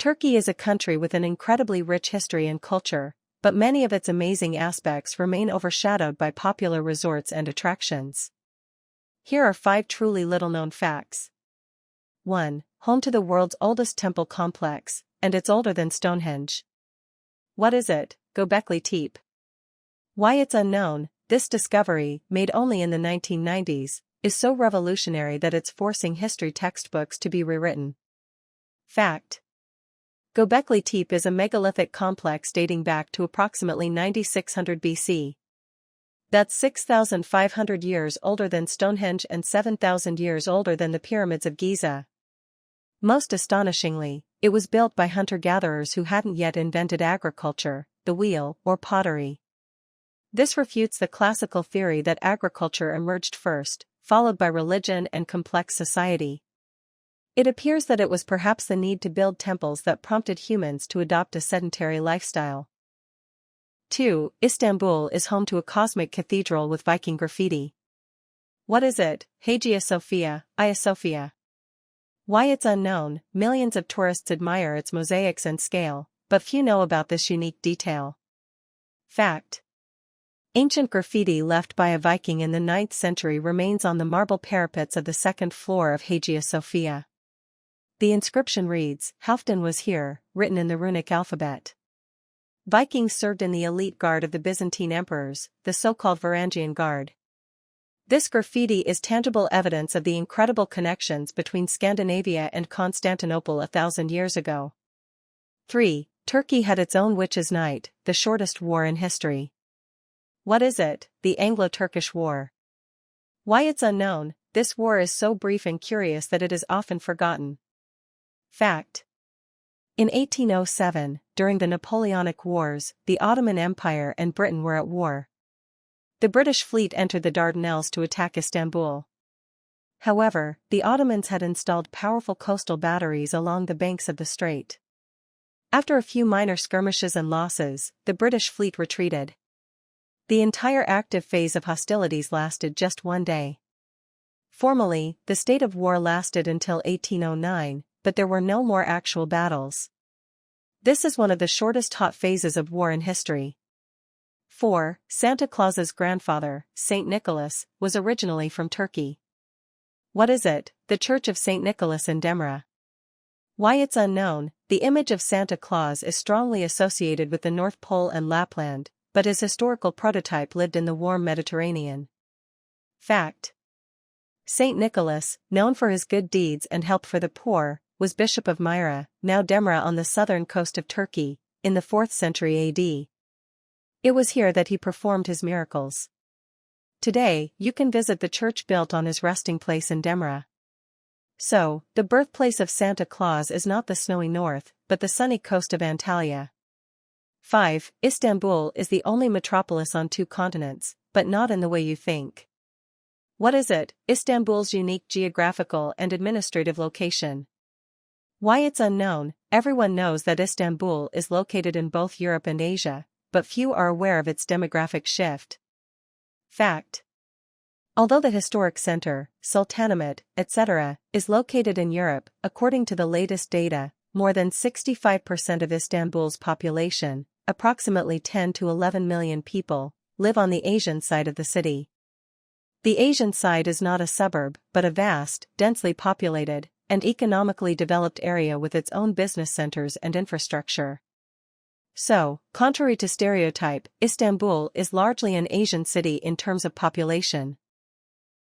Turkey is a country with an incredibly rich history and culture, but many of its amazing aspects remain overshadowed by popular resorts and attractions. Here are 5 truly little-known facts. 1. Home to the world's oldest temple complex, and it's older than Stonehenge. What is it? Göbekli Tepe. Why it's unknown, this discovery, made only in the 1990s, is so revolutionary that it's forcing history textbooks to be rewritten. Fact. Göbekli Tepe is a megalithic complex dating back to approximately 9600 BC. That's 6,500 years older than Stonehenge and 7,000 years older than the pyramids of Giza. Most astonishingly, it was built by hunter-gatherers who hadn't yet invented agriculture, the wheel, or pottery. This refutes the classical theory that agriculture emerged first, followed by religion and complex society. It appears that it was perhaps the need to build temples that prompted humans to adopt a sedentary lifestyle. 2. Istanbul is home to a cosmic cathedral with Viking graffiti. What is it? Hagia Sophia, Hagia Sophia. Why it's unknown, millions of tourists admire its mosaics and scale, but few know about this unique detail. Fact. Ancient graffiti left by a Viking in the 9th century remains on the marble parapets of the 2nd floor of Hagia Sophia. The inscription reads, Halfdan was here, written in the runic alphabet. Vikings served in the elite guard of the Byzantine emperors, the so-called Varangian Guard. This graffiti is tangible evidence of the incredible connections between Scandinavia and Constantinople 1,000 years ago. 3. Turkey had its own Witches' Night, the shortest war in history. What is it? The Anglo-Turkish War. Why it's unknown, this war is so brief and curious that it is often forgotten. Fact. In 1807, during the Napoleonic Wars, the Ottoman Empire and Britain were at war. The British fleet entered the Dardanelles to attack Istanbul. However, the Ottomans had installed powerful coastal batteries along the banks of the strait. After a few minor skirmishes and losses, the British fleet retreated. The entire active phase of hostilities lasted just 1 day. Formally, the state of war lasted until 1809, but there were no more actual battles. This is one of the shortest hot phases of war in history. 4. Santa Claus's grandfather, Saint Nicholas, was originally from Turkey. What is it? The Church of Saint Nicholas in Demre. Why it's unknown, the image of Santa Claus is strongly associated with the North Pole and Lapland, but his historical prototype lived in the warm Mediterranean. Fact. Saint Nicholas, known for his good deeds and help for the poor, was Bishop of Myra, now Demre on the southern coast of Turkey, in the 4th century AD. It was here that he performed his miracles. Today, you can visit the church built on his resting place in Demre. So, the birthplace of Santa Claus is not the snowy north, but the sunny coast of Antalya. 5. Istanbul is the only metropolis on 2 continents, but not in the way you think. What is it? Istanbul's unique geographical and administrative location. Why it's unknown, everyone knows that Istanbul is located in both Europe and Asia, but few are aware of its demographic shift. Fact. Although the historic center, Sultanahmet, etc., is located in Europe, according to the latest data, more than 65% of Istanbul's population, approximately 10 to 11 million people, live on the Asian side of the city. The Asian side is not a suburb, but a vast, densely populated, and economically developed area with its own business centers and infrastructure. So, contrary to stereotype, Istanbul is largely an Asian city in terms of population.